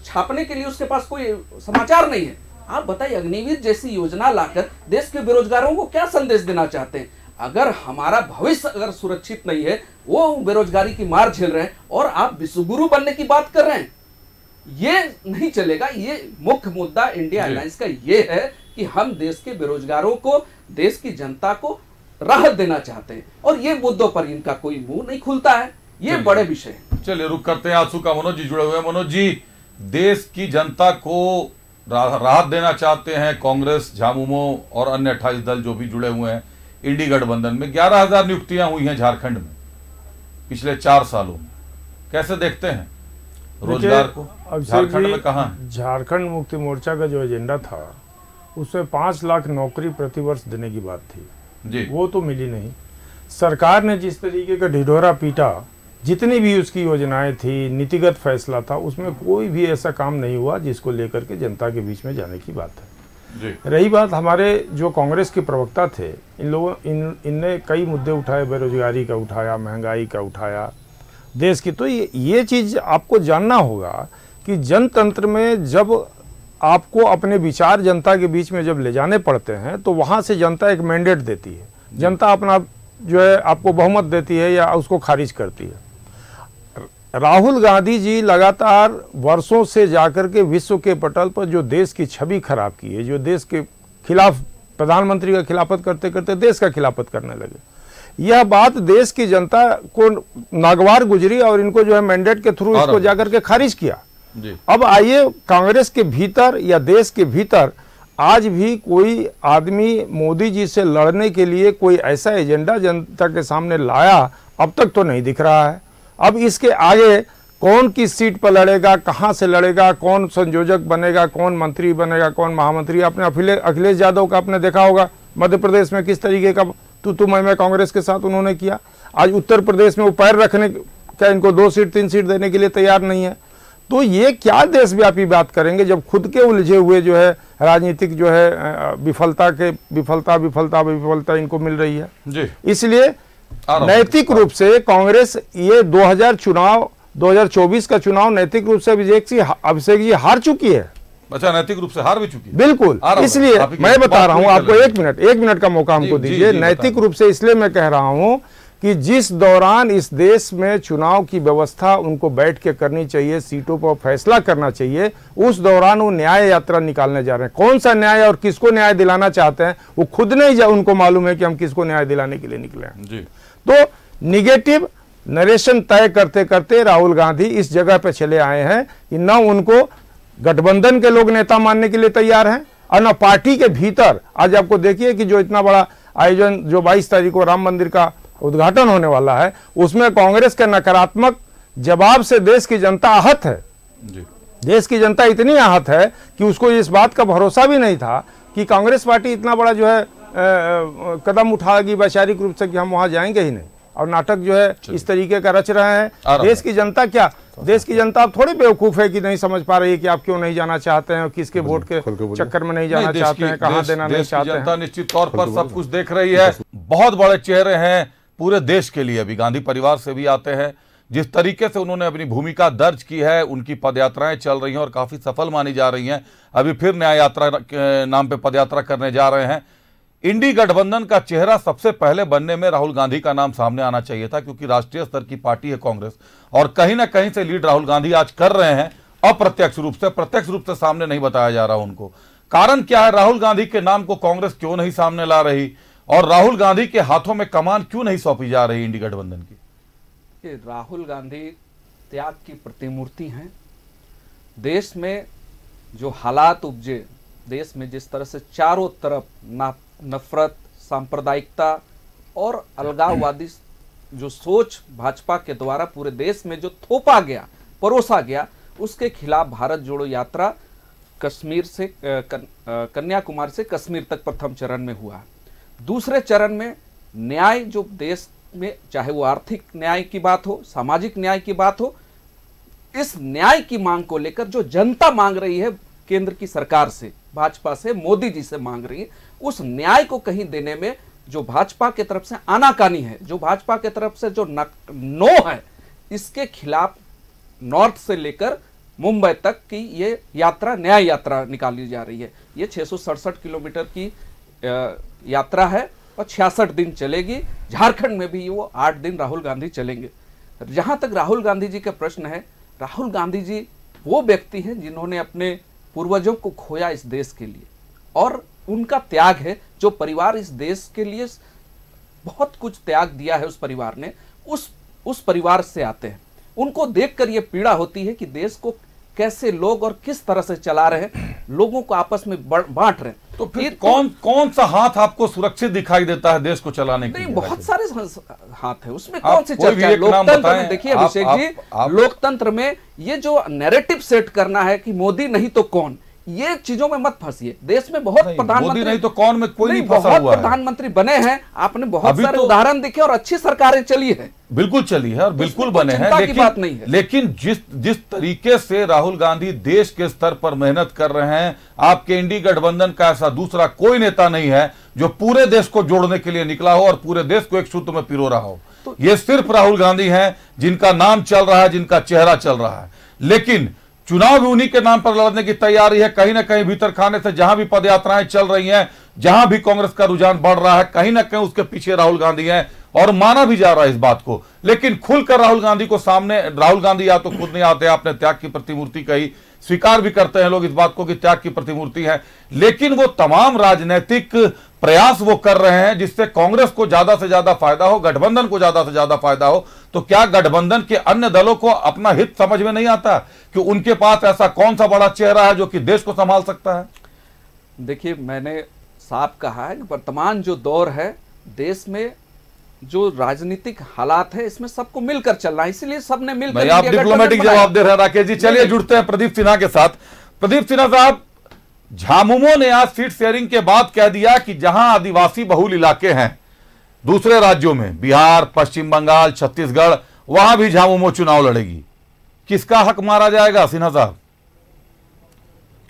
छापने के लिए उसके पास कोई समाचार नहीं है। आप बताइए, अग्निवीर जैसी योजना लाकर देश के बेरोजगारों को क्या संदेश देना चाहते हैं? अगर हमारा भविष्य अगर सुरक्षित नहीं है, वो बेरोजगारी की मार झेल रहे हैं और आप विश्वगुरु बनने की बात कर रहे हैं, ये नहीं चलेगा। ये मुख्य मुद्दा इंडिया अलायंस का ये है कि हम देश के बेरोजगारों को, देश की जनता को राहत देना चाहते हैं और ये मुद्दों पर इनका कोई मुंह नहीं खुलता है। ये बड़े विषय है। चलिए रुक करते हैं। आंसू का मनोज जी जुड़े हुए हैं। मनोज जी, देश की जनता को राहत देना चाहते हैं कांग्रेस, झामुमो और अन्य 28 दल जो भी जुड़े हुए हैं इंडी गठबंधन में। 11,000 नियुक्तियां हुई हैं झारखंड में पिछले 4 सालों में, कैसे देखते हैं रोजगार को? झारखंड में कहां है? झारखंड मुक्ति मोर्चा का जो एजेंडा था उसमें 5 लाख नौकरी प्रतिवर्ष देने की बात थी जी, वो तो मिली नहीं। सरकार ने जिस तरीके का ढिढोरा पीटा, जितनी भी उसकी योजनाएं थी, नीतिगत फैसला था, उसमें कोई भी ऐसा काम नहीं हुआ जिसको लेकर के जनता के बीच में जाने की बात है जी। रही बात हमारे जो कांग्रेस के प्रवक्ता थे, इनने कई मुद्दे उठाए, बेरोजगारी का उठाया, महंगाई का उठाया, देश की। तो ये चीज़ आपको जानना होगा कि जनतंत्र में जब आपको अपने विचार जनता के बीच में जब ले जाने पड़ते हैं तो वहाँ से जनता एक मैंडेट देती है, जनता अपना जो है आपको बहुमत देती है या उसको खारिज करती है। राहुल गांधी जी लगातार वर्षों से जाकर के विश्व के पटल पर जो देश की छवि खराब की है, जो देश के खिलाफ प्रधानमंत्री का खिलाफत करते करते देश का खिलाफत करने लगे, यह बात देश की जनता को नागवार गुजरी और इनको जो है मैंडेट के थ्रू इसको जाकर के खारिज किया जी। अब आइए कांग्रेस के भीतर या देश के भीतर आज भी कोई आदमी मोदी जी से लड़ने के लिए कोई ऐसा एजेंडा जनता के सामने लाया अब तक तो नहीं दिख रहा है। अब इसके आगे कौन किस सीट पर लड़ेगा, कहां से लड़ेगा, कौन संयोजक बनेगा, कौन मंत्री बनेगा, कौन महामंत्री। आपने अखिलेश यादव का आपने देखा होगा मध्य प्रदेश में किस तरीके का तू मैं कांग्रेस के साथ उन्होंने किया। आज उत्तर प्रदेश में वो पैर रखने क्या इनको 2 सीट 3 सीट देने के लिए तैयार नहीं है। तो ये क्या देशव्यापी बात करेंगे जब खुद के उलझे हुए जो है राजनीतिक जो है विफलता इनको मिल रही है जी। इसलिए नैतिक रूप से कांग्रेस ये 2024 का चुनाव नैतिक रूप से अभिषेक जी हार चुकी है। अच्छा, नैतिक रूप से हार भी चुकी है? बिल्कुल। इसलिए मैं बता रहा हूं आपको, 1 मिनट का मौका हमको दीजिए। नैतिक रूप से इसलिए मैं कह रहा हूं कि जिस दौरान इस देश में चुनाव की व्यवस्था उनको बैठ के करनी चाहिए, सीटों पर फैसला करना चाहिए, उस दौरान वो न्याय यात्रा निकालने जा रहे हैं। कौन सा न्याय और किसको न्याय दिलाना चाहते हैं वो खुद नहीं उनको मालूम है कि हम किसको न्याय दिलाने के लिए निकले हैं जी। तो निगेटिव नरेशन तय करते करते राहुल गांधी इस जगह पे चले आए हैं कि न उनको गठबंधन के लोग नेता मानने के लिए तैयार हैं और न पार्टी के भीतर। आज आपको देखिए कि जो इतना बड़ा आयोजन जो 22 तारीख को राम मंदिर का उद्घाटन होने वाला है, उसमें कांग्रेस के नकारात्मक जवाब से देश की जनता आहत है जी। देश की जनता इतनी आहत है कि उसको इस बात का भरोसा भी नहीं था कि कांग्रेस पार्टी इतना बड़ा जो है कदम उठाएगी वैचारिक रूप से कि हम वहां जाएंगे ही नहीं, और नाटक जो है इस तरीके का रच रहे हैं। देश की जनता क्या, देश की जनता अब थोड़ी बेवकूफ है कि नहीं समझ पा रही है कि आप क्यों नहीं जाना चाहते हैं और किसके वोट के चक्कर में नहीं जाना चाहते हैं, कहां देना नहीं चाहते हैं। जनता निश्चित तौर पर सब कुछ देख रही है। बहुत बड़े चेहरे हैं पूरे देश के लिए, अभी गांधी परिवार से भी आते हैं। जिस तरीके से उन्होंने अपनी भूमिका दर्ज की है, उनकी पदयात्राएं चल रही हैं और काफी सफल मानी जा रही हैं। अभी फिर न्याय यात्रा के नाम पे पदयात्रा करने जा रहे हैं। इंडी गठबंधन का चेहरा सबसे पहले बनने में राहुल गांधी का नाम सामने आना चाहिए था, क्योंकि राष्ट्रीय स्तर की पार्टी है कांग्रेस और कहीं ना कहीं से लीड राहुल गांधी आज कर रहे हैं अप्रत्यक्ष रूप से। प्रत्यक्ष रूप से सामने नहीं बताया जा रहा उनको। कारण क्या है? राहुल गांधी के नाम को कांग्रेस क्यों नहीं सामने ला रही और राहुल गांधी के हाथों में कमान क्यों नहीं सौंपी जा रही इंडी गठबंधन की? राहुल गांधी त्याग की प्रतिमूर्ति हैं। देश में जो हालात उपजे, देश में जिस तरह से चारों तरफ नफरत, सांप्रदायिकता और अलगाववादी जो सोच भाजपा के द्वारा पूरे देश में जो थोपा गया, परोसा गया, उसके खिलाफ भारत जोड़ो यात्रा कश्मीर से कन्याकुमारी से कश्मीर तक प्रथम चरण में हुआ। दूसरे चरण में न्याय जो देश में, चाहे वो आर्थिक न्याय की बात हो, सामाजिक न्याय की बात हो, इस न्याय की मांग को लेकर जो जनता मांग रही है केंद्र की सरकार से, भाजपा से, मोदी जी से मांग रही है, उस न्याय को कहीं देने में जो भाजपा की तरफ से आनाकानी है, जो भाजपा की तरफ से जो नो है, इसके खिलाफ नॉर्थ से लेकर मुंबई तक की ये यात्रा, न्याय यात्रा निकाली जा रही है। ये 667 किलोमीटर की यात्रा है और 66 दिन चलेगी। झारखंड में भी वो 8 दिन राहुल गांधी चलेंगे। जहां तक राहुल गांधी जी का प्रश्न है, राहुल गांधी जी वो व्यक्ति हैं जिन्होंने अपने पूर्वजों को खोया इस देश के लिए, और उनका त्याग है, जो परिवार इस देश के लिए बहुत कुछ त्याग दिया है, उस परिवार ने, उस परिवार से आते हैं। उनको देखकर ये पीड़ा होती है कि देश को कैसे लोग और किस तरह से चला रहे हैं, लोगों को आपस में बांट रहे हैं। तो फिर कौन सा हाथ आपको सुरक्षित दिखाई देता है देश को चलाने के लिए? नहीं, बहुत सारे हाथ है, उसमें कौन सी चर्चा है? लोकतंत्र में देखिए अभिषेक जी, लोकतंत्र में ये जो नैरेटिव सेट करना है कि मोदी नहीं तो कौन, ये चीजों में मत फंसिए। देश में बहुत प्रधानमंत्री नहीं तो कौन में कोई नहीं फंसा हुआ है। प्रधानमंत्री बने हैं, आपने बहुत सारे उदाहरण देखे और अच्छी सरकारें चली है, बिल्कुल चली है और बिल्कुल बने हैं, लेकिन जिस तरीके से राहुल गांधी देश के स्तर पर मेहनत कर रहे हैं, आपके इंडी गठबंधन का ऐसा दूसरा कोई नेता नहीं है जो पूरे देश को जोड़ने के लिए निकला हो और पूरे देश को एक सूत्र में पिरो रहा हो। तो ये सिर्फ राहुल गांधी हैं जिनका नाम चल रहा है, जिनका चेहरा चल रहा है, लेकिन चुनाव भी उन्हीं के नाम पर लड़ने की तैयारी है। कहीं ना कहीं भीतर खाने से जहां भी पदयात्राएं चल रही हैं, जहां भी कांग्रेस का रुझान बढ़ रहा है, कहीं ना कहीं उसके पीछे राहुल गांधी हैं और माना भी जा रहा है इस बात को। लेकिन खुलकर राहुल गांधी को सामने, राहुल गांधी या तो खुद नहीं आते, आपने त्याग की प्रतिमूर्ति कही, स्वीकार भी करते हैं लोग इस बात को कि त्याग की प्रतिमूर्ति है, लेकिन वो तमाम राजनीतिक प्रयास वो कर रहे हैं जिससे कांग्रेस को ज्यादा से ज्यादा फायदा हो, गठबंधन को ज्यादा से ज्यादा फायदा हो। तो क्या गठबंधन के अन्य दलों को अपना हित समझ में नहीं आता कि उनके पास ऐसा कौन सा बड़ा चेहरा है जो कि देश को संभाल सकता है? देखिए, मैंने साफ कहा है कि वर्तमान जो दौर है, देश में जो राजनीतिक हालात है, इसमें सबको मिलकर चलना है, इसलिए सबने मिलकर। आप डिप्लोमेटिक जवाब दे रहे हैं राकेश जी। चलिए जुड़ते हैं प्रदीप सिन्हा के साथ। प्रदीप सिन्हा साहब, झामुमो ने आज सीट शेयरिंग के बाद कह दिया कि जहां आदिवासी बहुल इलाके हैं दूसरे राज्यों में, बिहार, पश्चिम बंगाल, छत्तीसगढ़, वहां भी झामुमो चुनाव लड़ेगी। किसका हक मारा जाएगा सिन्हा साहब?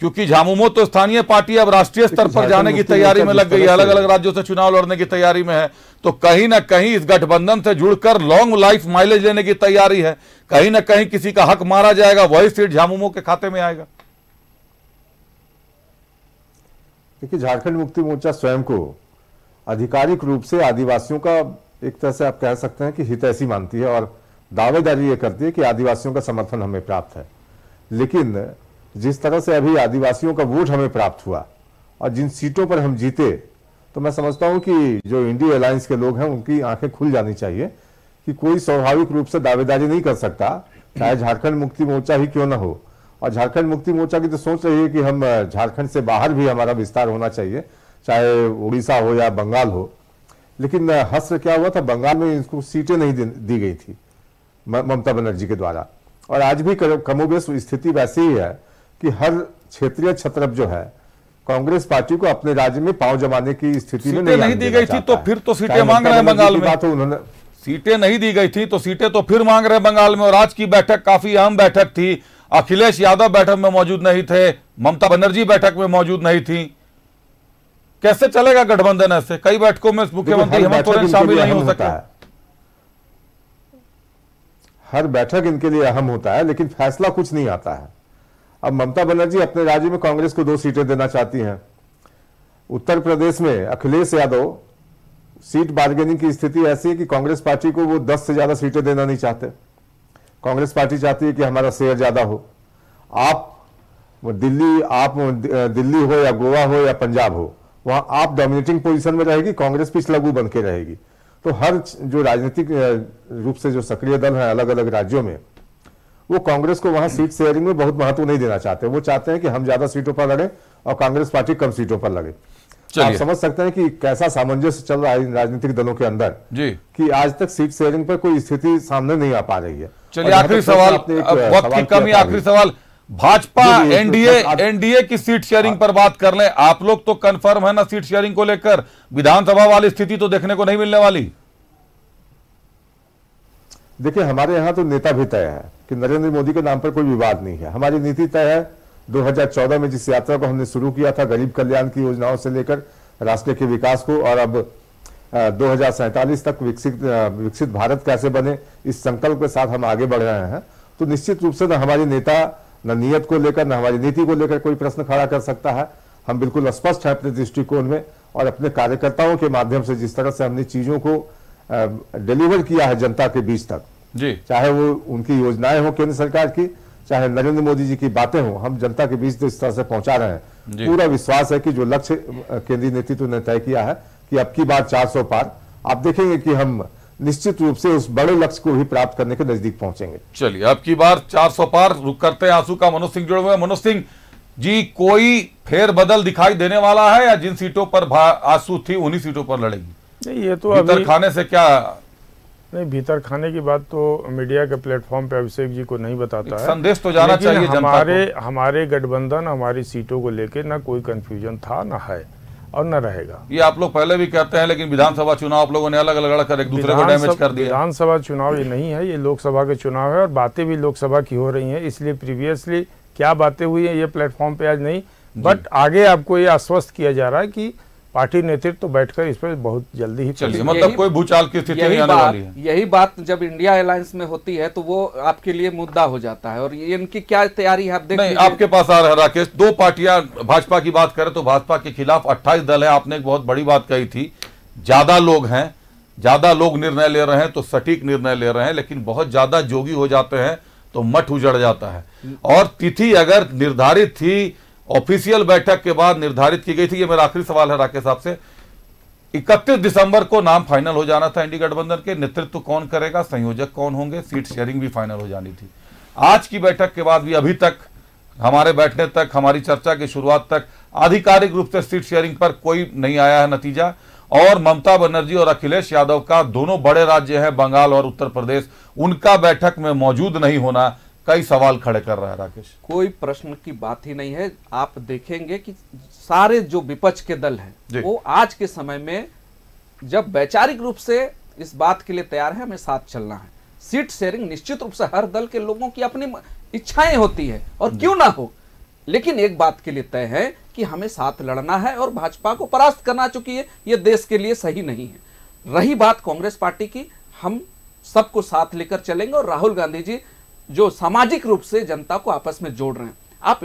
क्योंकि झामुमो तो स्थानीय पार्टी अब राष्ट्रीय स्तर पर जाने की तैयारी में लग गई है, अलग अलग राज्यों से चुनाव लड़ने की तैयारी में है, तो कहीं ना कहीं इस गठबंधन से जुड़कर लॉन्ग लाइफ माइलेज लेने की तैयारी है। कहीं ना कहीं किसी का हक मारा जाएगा, वही सीट झामुमो के खाते में आएगा। देखिए, झारखंड मुक्ति मोर्चा स्वयं को आधिकारिक रूप से आदिवासियों का एक तरह से आप कह सकते हैं कि हितैषी मानती है और दावेदारी ये करती है कि आदिवासियों का समर्थन हमें प्राप्त है। लेकिन जिस तरह से अभी आदिवासियों का वोट हमें प्राप्त हुआ और जिन सीटों पर हम जीते, तो मैं समझता हूं कि जो इंडिया अलायंस के लोग हैं उनकी आंखें खुल जानी चाहिए कि कोई स्वाभाविक रूप से दावेदारी नहीं कर सकता, चाहे झारखंड मुक्ति मोर्चा ही क्यों ना हो। और झारखंड मुक्ति मोर्चा की तो सोच रही है कि हम झारखंड से बाहर भी हमारा विस्तार होना चाहिए, चाहे उड़ीसा हो या बंगाल हो। लेकिन हश्र क्या हुआ था, बंगाल में इनको सीटें नहीं दी गई थी ममता बनर्जी के द्वारा, और आज भी कमोबेश स्थिति वैसी ही है कि हर क्षेत्रीय छत्रप जो है कांग्रेस पार्टी को अपने राज्य में पांव जमाने की स्थिति में नहीं दी गई थी, तो फिर तो सीटें मांग रहे हैं बंगाल में। उन्होंने सीटें नहीं दी गई थी तो सीटें तो फिर मांग रहे हैं बंगाल में। और आज की बैठक काफी अहम बैठक थी, अखिलेश यादव बैठक में मौजूद नहीं थे, ममता बनर्जी बैठक में मौजूद नहीं थी। कैसे चलेगा गठबंधन ऐसे? कई बैठकों में मुख्यमंत्री हेमंत सोरेन शामिल नहीं हो सका। हर बैठक इनके लिए अहम होता है, लेकिन फैसला कुछ नहीं आता है। अब ममता बनर्जी अपने राज्य में कांग्रेस को 2 सीटें देना चाहती हैं। उत्तर प्रदेश में अखिलेश यादव सीट बार्गेनिंग की स्थिति ऐसी है कि कांग्रेस पार्टी को वो 10 से ज्यादा सीटें देना नहीं चाहते। कांग्रेस पार्टी चाहती है कि हमारा शेयर ज्यादा हो। आप दिल्ली हो या गोवा हो या पंजाब हो, वहां आप डोमिनेटिंग पोजीशन में रहेगी, कांग्रेस पिछलगू बन के रहेगी। तो हर जो राजनीतिक रूप से जो सक्रिय दल है अलग अलग राज्यों में, वो कांग्रेस को वहां सीट शेयरिंग में बहुत महत्व नहीं देना चाहते। वो चाहते हैं कि हम ज्यादा सीटों पर लड़े और कांग्रेस पार्टी कम सीटों पर लड़े। आप समझ सकते हैं कि कैसा सामंजस्य चल रहा है इन राजनीतिक दलों के अंदर जी, कि आज तक सीट शेयरिंग पर कोई स्थिति सामने नहीं आ पा रही है। चलिए आखिरी सवाल, वक्त की कमी, आखिरी सवाल, भाजपा एनडीए की सीट शेयरिंग पर बात कर लें। आप लोग तो कंफर्म है ना सीट शेयरिंग को लेकर? विधानसभा वाली स्थिति तो देखने को नहीं मिलने वाली। देखिए, हमारे यहाँ तो नेता भी तय है कि नरेंद्र मोदी के नाम पर कोई विवाद नहीं है। हमारी नीति तय है। 2014 में जिस यात्रा को हमने शुरू किया था, गरीब कल्याण की योजनाओं से लेकर राष्ट्र के विकास को, और अब 2047 तक विकसित भारत कैसे बने, इस संकल्प के साथ हम आगे बढ़ रहे हैं। तो निश्चित रूप से न हमारी नेता न नीयत को लेकर न हमारी नीति को लेकर कोई प्रश्न खड़ा कर सकता है। हम बिल्कुल स्पष्ट हैं अपने दृष्टिकोण में, और अपने कार्यकर्ताओं के माध्यम से जिस तरह से हमने चीजों को डिलीवर किया है जनता के बीच तक जी, चाहे वो उनकी योजनाएं हो केंद्र सरकार की, चाहे नरेंद्र मोदी जी की बातें हो, हम जनता के बीच तो इस तरह से पहुंचा रहे हैं। पूरा विश्वास है कि जो लक्ष्य केंद्रीय नेतृत्व ने तय किया है कि अब की बार 400 पार, आप देखेंगे कि हम निश्चित रूप से उस बड़े लक्ष्य को भी प्राप्त करने के नजदीक पहुंचेंगे। चलिए, अब की बार 400 पार। रुक करते हैं आंसू का। मनोज सिंह जुड़े हुए हैं। मनोज सिंह जी, कोई फेरबदल दिखाई देने वाला है या जिन सीटों पर आंसू थी उन्हीं सीटों पर लड़ेगी? नहीं, ये तो भीतर खाने से क्या नहीं, भीतर खाने की बात तो मीडिया के प्लेटफॉर्म पे अभिषेक जी को नहीं बताता है। संदेश तो जाना चाहिए जनता को। हमारे गठबंधन, हमारी सीटों को लेकर ना कोई कंफ्यूजन था, ना है और न रहेगा। ये आप लोग पहले भी कहते हैं, लेकिन विधानसभा चुनाव आप लोगों ने अलग अलग लड़कर एक दूसरे को डैमेज कर दिया। विधानसभा चुनाव ये नहीं है, ये लोकसभा के चुनाव है, और बातें भी लोकसभा की हो रही हैं। इसलिए प्रीवियसली क्या बातें हुई है ये प्लेटफॉर्म पे आज नहीं, बट आगे आपको ये आश्वस्त किया जा रहा है कि पार्टी नेतृत्व तो बैठकर इस पर बहुत जल्दी ही चलिए, मतलब कोई भूचाल की स्थिति नहीं आने वाली है। यही बात जब इंडिया अलायंस में होती है तो वो आपके लिए मुद्दा हो जाता है, और ये इनकी क्या तैयारी है आप देख नहीं, आपके पास आ रहा है राकेश। दो पार्टियां, भाजपा की बात करें तो भाजपा के खिलाफ 28 दल है। आपने एक बहुत बड़ी बात कही थी, ज्यादा लोग हैं, ज्यादा लोग निर्णय ले रहे हैं तो सटीक निर्णय ले रहे हैं, लेकिन बहुत ज्यादा जोगी हो जाते हैं तो मठ उजड़ जाता है। और तिथि अगर निर्धारित थी, ऑफिशियल बैठक के बाद निर्धारित की गई थी। ये मेरा आखिरी सवाल है राकेश साहब से, 31 दिसंबर को नाम फाइनल हो जाना था इंडी गठबंधन के, नेतृत्व कौन करेगा, संयोजक कौन होंगे, सीट शेयरिंग भी फाइनल हो जानी थी। आज की बैठक के बाद भी अभी तक, हमारे बैठने तक, हमारी चर्चा की शुरुआत तक आधिकारिक रूप से सीट शेयरिंग पर कोई नहीं आया है नतीजा। और ममता बनर्जी और अखिलेश यादव का, दोनों बड़े राज्य हैं बंगाल और उत्तर प्रदेश, उनका बैठक में मौजूद नहीं होना कई सवाल खड़े कर रहा है राकेश। कोई प्रश्न की बात ही नहीं है। आप देखेंगे कि सारे जो विपक्ष के दल हैं वो आज के समय में जब वैचारिक रूप से इस बात के लिए तैयार है हमें साथ चलना है। सीट शेयरिंग निश्चित रूप से हर दल के लोगों की अपनी इच्छाएं होती है और क्यों ना हो, लेकिन एक बात के लिए तय है कि हमें साथ लड़ना है और भाजपा को परास्त करना, चुकी है ये देश के लिए सही नहीं है। रही बात कांग्रेस पार्टी की, हम सबको साथ लेकर चलेंगे और राहुल गांधी जी जो सामाजिक रूप से जनता को आपस में जोड़ रहे हैं। आप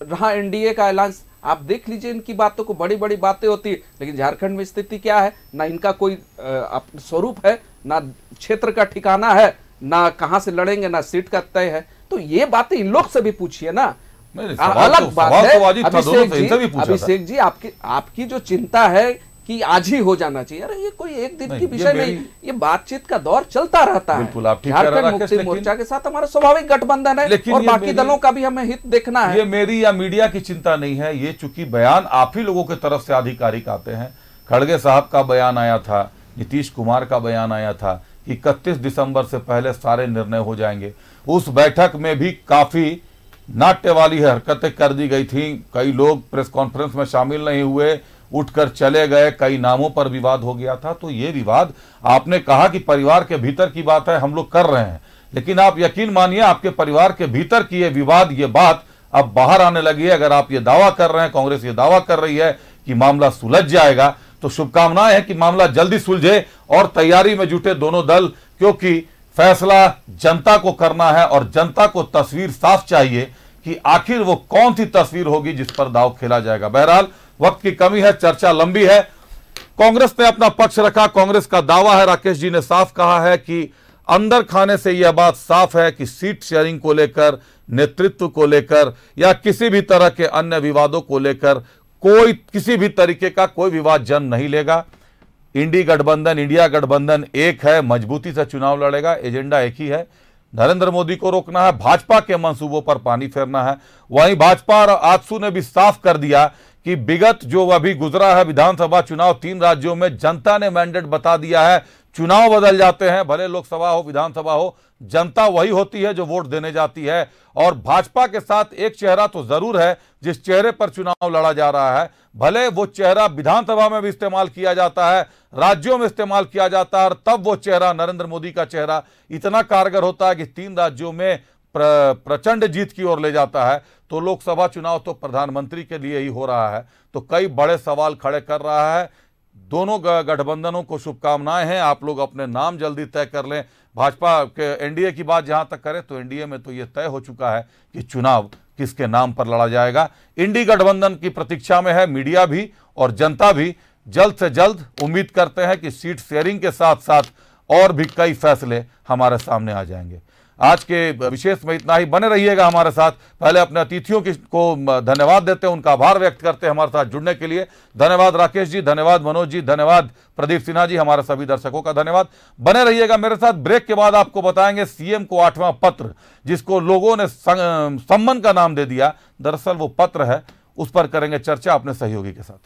रहा एनडीए का ऐलान, आप देख लीजिए, इनकी बातों को बड़ी बड़ी बातें होती है, लेकिन झारखंड में स्थिति क्या है, ना इनका कोई स्वरूप है, ना क्षेत्र का ठिकाना है, ना कहां से लड़ेंगे, ना सीट का तय है। तो ये बातें इन लोग से भी पूछिए ना। अलग बात है अभिषेक जी, आपकी जो चिंता है कि आज ही हो जाना चाहिए, अरे ये कोई एक दिन की विषय नहीं, ये बातचीत का दौर चलता रहता है। झारखंड मुक्ति मोर्चा के साथ हमारा स्वाभाविक गठबंधन है और बाकी दलों का भी हमें हित देखना है। ये मेरी या मीडिया की चिंता नहीं है, ये चूंकि बयान आप ही लोगों की तरफ से आधिकारिक आते हैं। खड़गे साहब का बयान आया था, नीतीश कुमार का बयान आया था कि 31 दिसंबर से पहले सारे निर्णय हो जाएंगे। उस बैठक में भी काफी नाट्य वाली हरकतें कर दी गई थी। कई लोग प्रेस कॉन्फ्रेंस में शामिल नहीं हुए, उठकर चले गए, कई नामों पर विवाद हो गया था। तो ये विवाद, आपने कहा कि परिवार के भीतर की बात है, हम लोग कर रहे हैं, लेकिन आप यकीन मानिए आपके परिवार के भीतर की ये विवाद, ये बात अब बाहर आने लगी है। अगर आप ये दावा कर रहे हैं, कांग्रेस ये दावा कर रही है कि मामला सुलझ जाएगा, तो शुभकामनाएं हैं कि मामला जल्दी सुलझे और तैयारी में जुटे दोनों दल, क्योंकि फैसला जनता को करना है और जनता को तस्वीर साफ चाहिए कि आखिर वो कौन सी तस्वीर होगी जिस पर दांव खेला जाएगा। बहरहाल वक्त की कमी है, चर्चा लंबी है। कांग्रेस ने अपना पक्ष रखा। कांग्रेस का दावा है, राकेश जी ने साफ कहा है कि अंदर खाने से यह बात साफ है कि सीट शेयरिंग को लेकर, नेतृत्व को लेकर या किसी भी तरह के अन्य विवादों को लेकर कोई किसी भी तरीके का कोई विवाद जन्म नहीं लेगा। इंडिया गठबंधन एक है, मजबूती से चुनाव लड़ेगा, एजेंडा एक ही है, नरेंद्र मोदी को रोकना है, भाजपा के मंसूबों पर पानी फेरना है। वहीं भाजपा और आजसू ने भी साफ कर दिया कि विगत जो अभी गुजरा है विधानसभा चुनाव, 3 राज्यों में जनता ने मैंडेट बता दिया है, चुनाव बदल जाते हैं, भले लोकसभा हो विधानसभा हो, जनता वही होती है जो वोट देने जाती है। और भाजपा के साथ एक चेहरा तो जरूर है जिस चेहरे पर चुनाव लड़ा जा रहा है, भले वो चेहरा विधानसभा में भी इस्तेमाल किया जाता है, राज्यों में इस्तेमाल किया जाता है, और तब वो चेहरा नरेंद्र मोदी का चेहरा इतना कारगर होता है कि 3 राज्यों में प्रचंड जीत की ओर ले जाता है। तो लोकसभा चुनाव तो प्रधानमंत्री के लिए ही हो रहा है, तो कई बड़े सवाल खड़े कर रहा है। दोनों गठबंधनों को शुभकामनाएं हैं। आप लोग अपने नाम जल्दी तय कर लें। भाजपा के एनडीए की बात जहां तक करें तो एनडीए में तो यह तय हो चुका है कि चुनाव किसके नाम पर लड़ा जाएगा। इंडी गठबंधन की प्रतीक्षा में है मीडिया भी और जनता भी। जल्द से जल्द उम्मीद करते हैं कि सीट शेयरिंग के साथ साथ और भी कई फैसले हमारे सामने आ जाएंगे। आज के विशेष में इतना ही। बने रहिएगा हमारे साथ। पहले अपने अतिथियों को धन्यवाद देते हैं, उनका आभार व्यक्त करते हैं हमारे साथ जुड़ने के लिए। धन्यवाद राकेश जी, धन्यवाद मनोज जी, धन्यवाद प्रदीप सिन्हा जी, हमारे सभी दर्शकों का धन्यवाद। बने रहिएगा मेरे साथ। ब्रेक के बाद आपको बताएंगे सीएम को 8वां पत्र, जिसको लोगों ने सम्मन का नाम दे दिया, दरअसल वो पत्र है, उस पर करेंगे चर्चा अपने सहयोगी के साथ।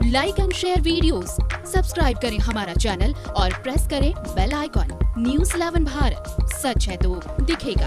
Like and share videos, subscribe करें हमारा चैनल और प्रेस करें बेल आइकॉन। न्यूज़ 11 भारत, सच है तो दिखेगा।